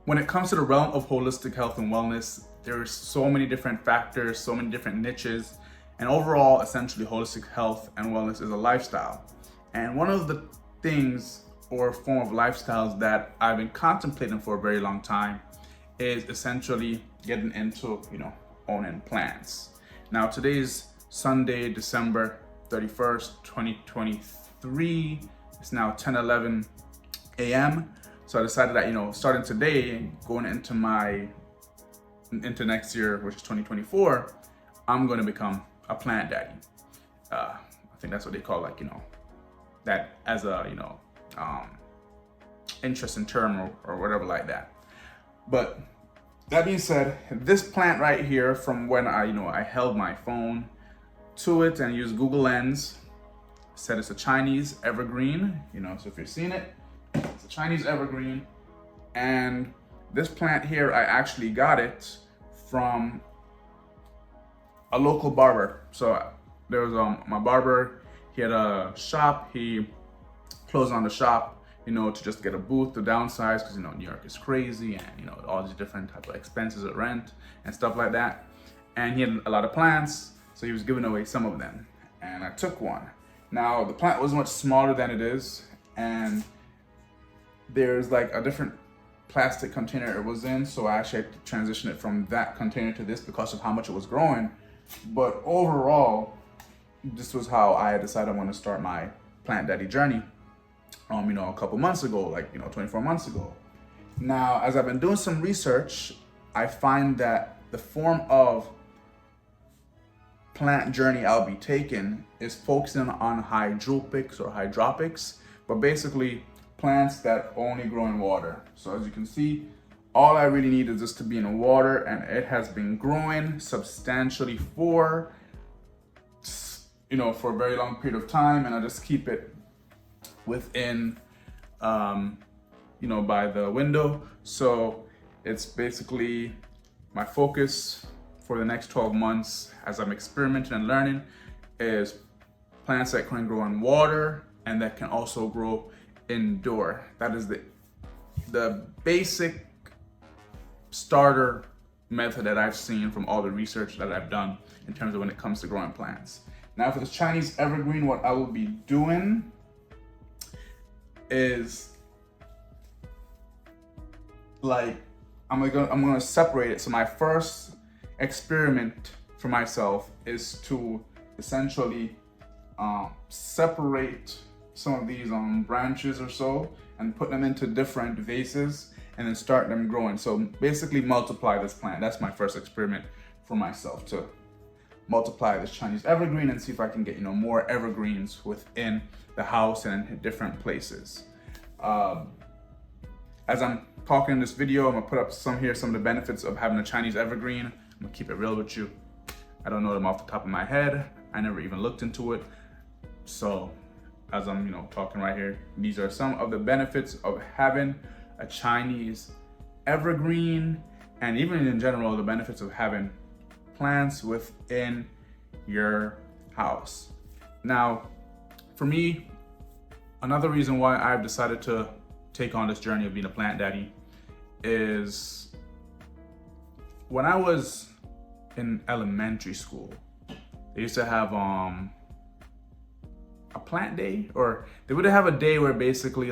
when it comes to the realm of holistic health and wellness, there's so many different factors, so many different niches, and overall, essentially, holistic health and wellness is a lifestyle. And one of the things or form of lifestyles that I've been contemplating for a very long time is essentially getting into, owning plants. Now, today's Sunday, December 31st, 2023. It's now 10:11 a.m. So I decided that, starting today, going into next year, which is 2024, I'm going to become a plant daddy. I think that's what they call, that as a, interesting term or whatever like that. But that being said, this plant right here, from when I held my phone to it and used Google Lens, said it's a Chinese evergreen, so if you're seeing it, it's a Chinese evergreen. And this plant here, I actually got it from a local barber. So there was my barber, he had a shop, he closed on the shop, to just get a booth to downsize, because New York is crazy, and all these different type of expenses of rent and stuff like that. And he had a lot of plants, so he was giving away some of them, and I took one. Now the plant was much smaller than it is, and there's like a different plastic container it was in, so I actually had to transition it from that container to this because of how much it was growing. But overall, this was how I decided I want to start my plant daddy journey. A couple months ago, 24 months ago. Now, as I've been doing some research, I find that the form of plant journey I'll be taking is focusing on hydropics or hydropics, but basically plants that only grow in water. So as you can see, all I really need is just to be in water, and it has been growing substantially for a very long period of time, and I just keep it within by the window. So it's basically my focus for the next 12 months as I'm experimenting and learning is plants that can grow in water and that can also grow indoor. That is the basic starter method that I've seen from all the research that I've done in terms of when it comes to growing plants. Now for this Chinese evergreen, what I will be doing is I'm gonna separate it. So my first experiment for myself is to essentially separate some of these branches or so and put them into different vases and then start them growing. So basically multiply this plant. That's my first experiment for myself, to multiply this Chinese evergreen and see if I can get more evergreens within the house and in different places. As I'm talking in this video, I'm gonna put up some of the benefits of having a Chinese evergreen. I'm gonna keep it real with you. I don't know them off the top of my head. I never even looked into it. So as I'm talking right here, these are some of the benefits of having a Chinese evergreen, and even in general, the benefits of having plants within your house. Now, for me, another reason why I've decided to take on this journey of being a plant daddy is when I was in elementary school, they used to have a plant day, or they would have a day where basically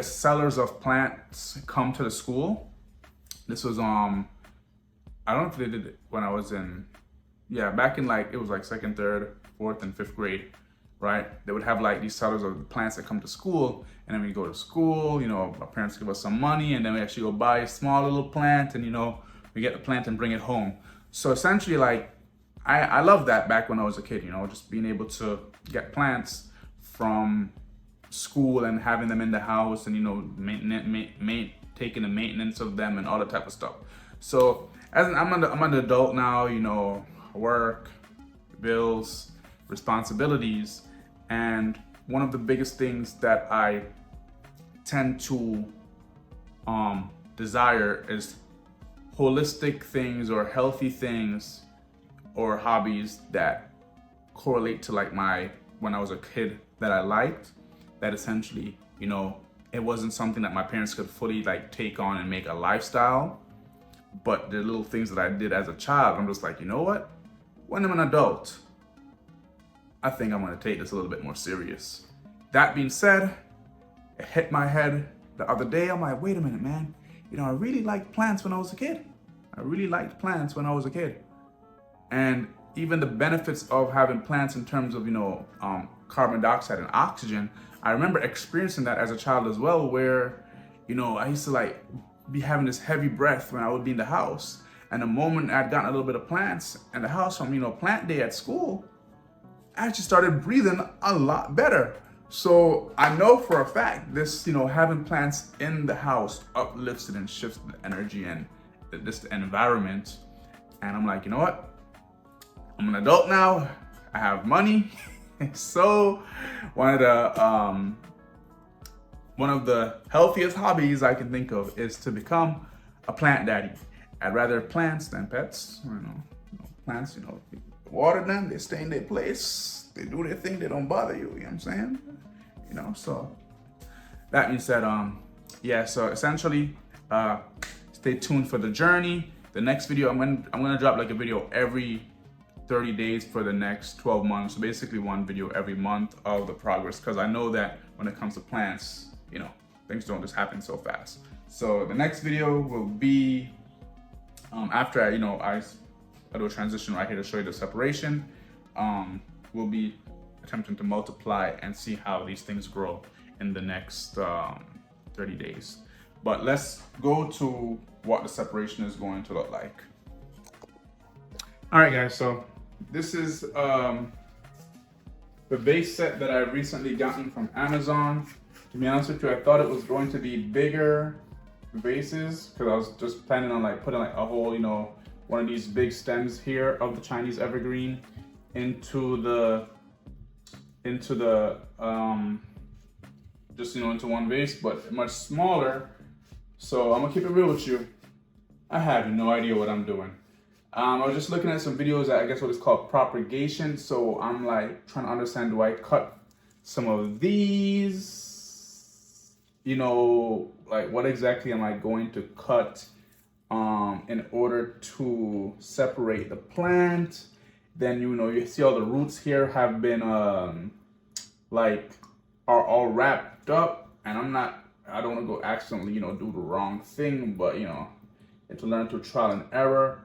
sellers of plants come to the school. This was I don't know if they did it when I was back in it was second, third, fourth, and fifth grade, right? They would have these sellers of the plants that come to school, and then we go to school, our parents give us some money, and then we actually go buy a small little plant, and we get the plant and bring it home. So essentially I loved that back when I was a kid, just being able to get plants from school and having them in the house, and taking the maintenance of them and all that type of stuff. So as I'm an adult now, work, bills, responsibilities, and one of the biggest things that I tend to desire is holistic things or healthy things or hobbies that correlate to when I was a kid that I liked, that essentially it wasn't something that my parents could fully like take on and make a lifestyle. But the little things that I did as a child, I'm just like, you know what? When I'm an adult, I think I'm gonna take this a little bit more serious. That being said, it hit my head the other day. I'm like, wait a minute, man. You know, I really liked plants when I was a kid. I really liked plants when I was a kid. And even the benefits of having plants in terms of, you know, carbon dioxide and oxygen, I remember experiencing that as a child as well, where, you know, I used to like be having this heavy breath when I would be in the house. And the moment I'd gotten a little bit of plants in the house from, you know, plant day at school, I actually started breathing a lot better. So I know for a fact this, you know, having plants in the house uplifts it and shifts the energy and this environment. And I'm like, you know what? I'm an adult now. I have money. So one of the healthiest hobbies I can think of is to become a plant daddy. I'd rather plants than pets. You know, plants, you know, water them, they stay in their place, they do their thing, they don't bother you, you know what I'm saying? You know, so that being said, yeah, so essentially, stay tuned for the journey. The next video, I'm gonna drop like a video every 30 days for the next 12 months. So basically one video every month of the progress, because I know that when it comes to plants, you know, things don't just happen so fast. So the next video will be after I do a transition right here to show you the separation. We'll be attempting to multiply and see how these things grow in the next 30 days. But let's go to what the separation is going to look like. All right, guys, so this is the vase set that I've recently gotten from Amazon. To be honest with you, I thought it was going to be bigger vases because I was just planning on like putting like a whole, you know, one of these big stems here of the Chinese evergreen into just, you know, into one vase, but much smaller. So I'm gonna keep it real with you. I have no idea what I'm doing. I was just looking at some videos that I guess what is called propagation. So I'm like trying to understand, do I cut some of these? You know, like what exactly am I going to cut in order to separate the plant? Then, you know, you see all the roots here have been like are all wrapped up, and I don't want to go accidentally, you know, do the wrong thing, but you know, you have to learn through trial and error.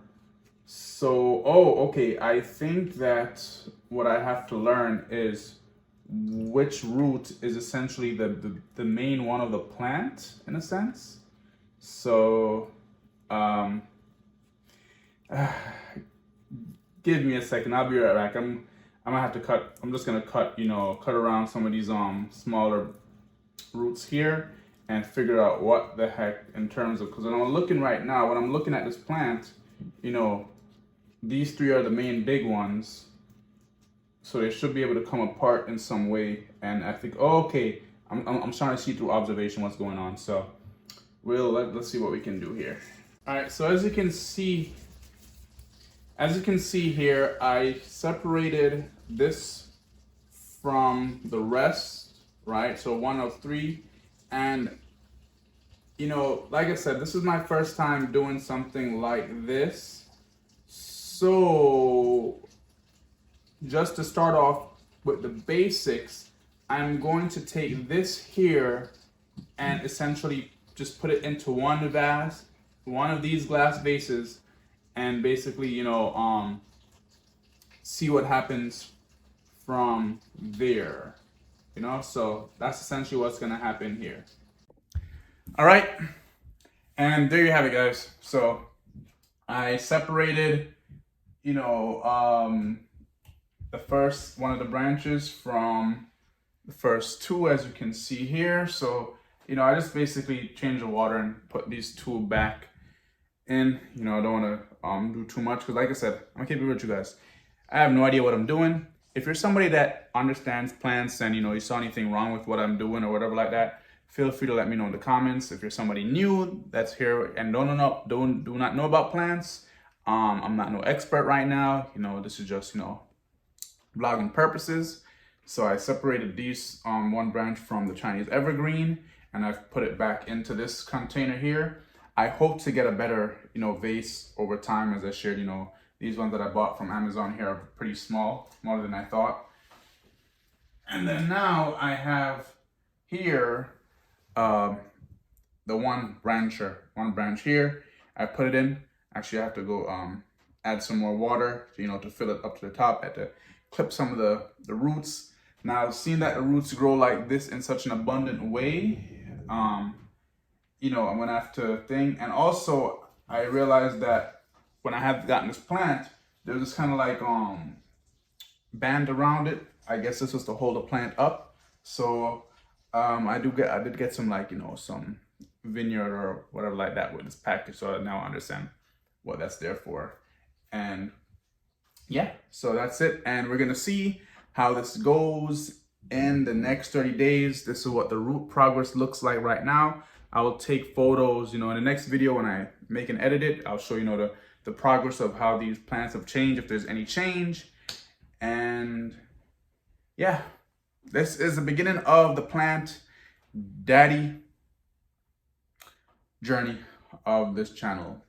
So, okay, I think that what I have to learn is which root is essentially the main one of the plant, in a sense. So, give me a second, I'll be right back. I'm gonna have to cut, I'm just gonna cut, you know, cut around some of these smaller roots here and figure out what the heck in terms of, because when I'm looking right now, when I'm looking at this plant, you know, these three are the main big ones, so they should be able to come apart in some way. And I think, okay, I'm trying to see through observation what's going on. So let's see what we can do here. All right, so as you can see here, I separated this from the rest, right? So 1 of 3, and you know, like I said, this is my first time doing something like this. So just to start off with the basics, I'm going to take this here and essentially just put it into one vase, one of these glass vases, and basically, you know, see what happens from there, you know? So that's essentially what's gonna happen here. All right, and there you have it, guys. So I separated, you know, the first one of the branches from the first 2, as you can see here. So, you know, I just basically changed the water and put these 2 back in. You know, I don't want to do too much because, like I said, I'm gonna keep it with you guys. I have no idea what I'm doing. If you're somebody that understands plants and, you know, you saw anything wrong with what I'm doing or whatever like that, feel free to let me know in the comments. If you're somebody new that's here and do not know about plants, I'm not no expert right now. You know, this is just, you know, vlogging purposes. So I separated these one branch from the Chinese evergreen, and I've put it back into this container here. I hope to get a better, vase over time. As I shared, these ones that I bought from Amazon here are pretty small, smaller than I thought. And then now I have here the one branch here. I put it in. Actually, I have to go add some more water, to fill it up to the top. I had to clip some of the roots. Now, seeing that the roots grow like this in such an abundant way, I'm gonna have to think. And also, I realized that when I had gotten this plant, there was this kind of like band around it. I guess this was to hold the plant up. So I did get some some vineyard or whatever like that with this package. So now I understand what that's there for. And yeah, so that's it. And we're gonna see how this goes in the next 30 days. This is what the root progress looks like right now. I will take photos, in the next video when I make and edit it. I'll show the progress of how these plants have changed, if there's any change. And yeah, this is the beginning of the plant daddy journey of this channel.